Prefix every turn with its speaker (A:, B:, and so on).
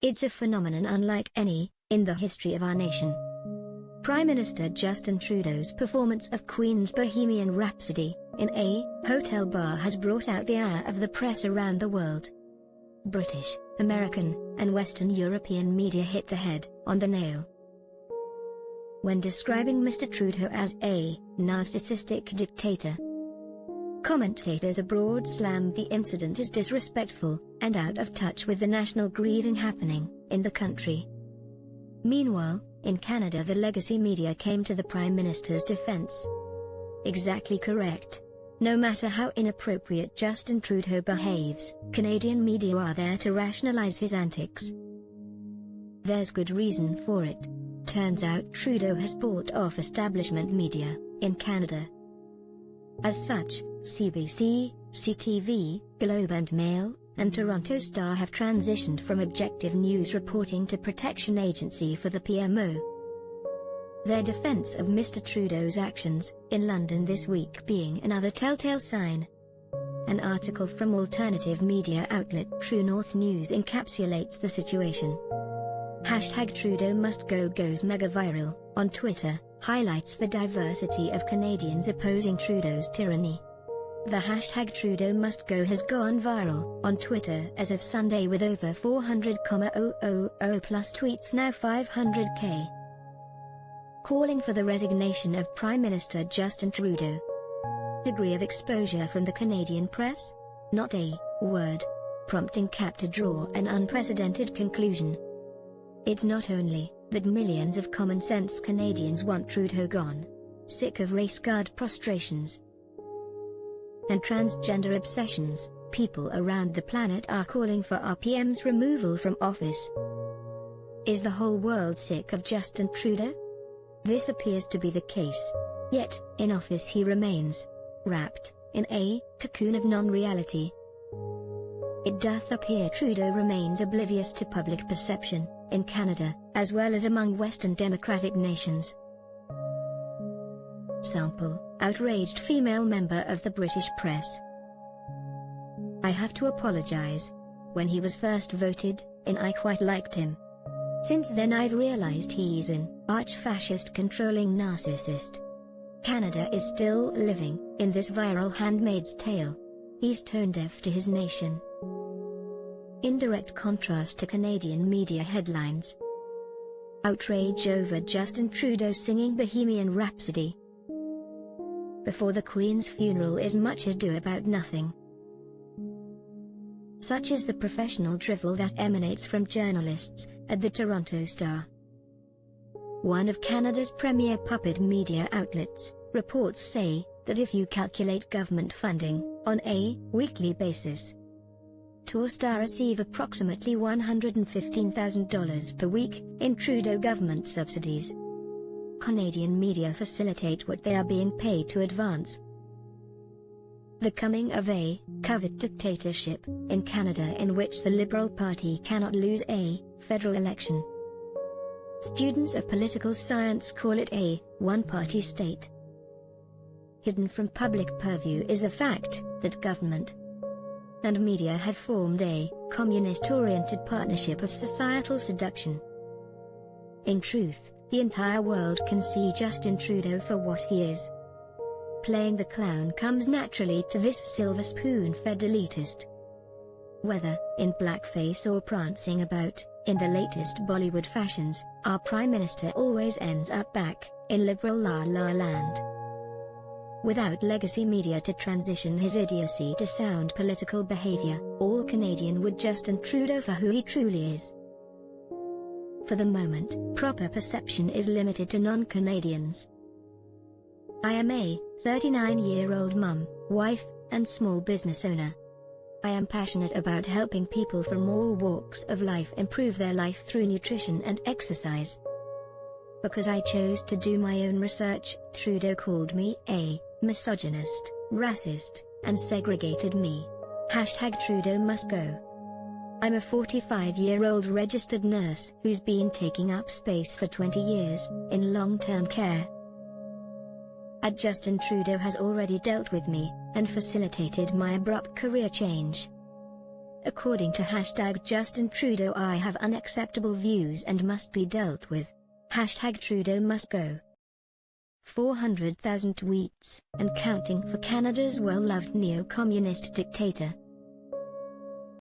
A: It's a phenomenon unlike any in the history of our nation. Prime Minister Justin Trudeau's performance of Queen's Bohemian Rhapsody in a hotel bar has brought out the ire of the press around the world. British, American, and Western European media hit the head on the nail when describing Mr. Trudeau as a narcissistic dictator. Commentators abroad slammed the incident as disrespectful and out of touch with the national grieving happening in the country. Meanwhile, in Canada, the legacy media came to the Prime Minister's defense. Exactly correct. No matter how inappropriate Justin Trudeau behaves, Canadian media are there to rationalize his antics. There's good reason for it. Turns out Trudeau has bought off establishment media in Canada. As such, CBC, CTV, Globe and Mail, and Toronto Star have transitioned from objective news reporting to protection agency for the PMO. Their defense of Mr. Trudeau's actions in London this week being another telltale sign. An article from alternative media outlet True North News encapsulates the situation. #Trudeau Must Go goes mega viral on Twitter, highlights the diversity of Canadians opposing Trudeau's tyranny. The #Trudeau Must Go has gone viral on Twitter as of Sunday with over 400,000 plus tweets, now 500k. Calling for the resignation of Prime Minister Justin Trudeau. Degree of exposure from the Canadian press? Not a word. Prompting CAP to draw an unprecedented conclusion. It's not only that millions of common-sense Canadians want Trudeau gone. Sick of race-guard prostrations and transgender obsessions, people around the planet are calling for RPM's removal from office. Is the whole world sick of Justin Trudeau? This appears to be the case. Yet, in office he remains, wrapped in a cocoon of non-reality. It doth appear Trudeau remains oblivious to public perception in Canada, as well as among Western democratic nations. Sample: outraged female member of the British press. I have to apologize. When he was first voted in, I quite liked him. Since then I've realized he's an arch-fascist controlling narcissist. Canada is still living in this viral Handmaid's Tale. He's tone deaf to his nation. In direct contrast to Canadian media headlines. Outrage over Justin Trudeau singing Bohemian Rhapsody before the Queen's funeral is much ado about nothing. Such is the professional drivel that emanates from journalists at the Toronto Star. One of Canada's premier puppet media outlets, reports say that if you calculate government funding on a weekly basis, Torstar receive approximately $115,000 per week in Trudeau government subsidies. Canadian media facilitate what they are being paid to advance. The coming of a covert dictatorship in Canada in which the Liberal Party cannot lose a federal election. Students of political science call it a one-party state. Hidden from public purview is the fact that government and media have formed a communist-oriented partnership of societal seduction. In truth, the entire world can see Justin Trudeau for what he is. Playing the clown comes naturally to this silver spoon-fed elitist. Whether in blackface or prancing about in the latest Bollywood fashions, our Prime Minister always ends up back in liberal la-la land. Without legacy media to transition his idiocy to sound political behavior, all Canadian would Justin Trudeau for who he truly is. For the moment, proper perception is limited to non-Canadians. I am a 39-year-old mum, wife, and small business owner. I am passionate about helping people from all walks of life improve their life through nutrition and exercise. Because I chose to do my own research, Trudeau called me a misogynist, racist, and segregated me. #Trudeau Must Go. I'm a 45-year-old registered nurse who's been taking up space for 20 years in long-term care. Justin Trudeau has already dealt with me and facilitated my abrupt career change. According to #Justin Trudeau, I have unacceptable views and must be dealt with. #Trudeau Must Go. 400,000 tweets and counting for Canada's well-loved neo-communist dictator.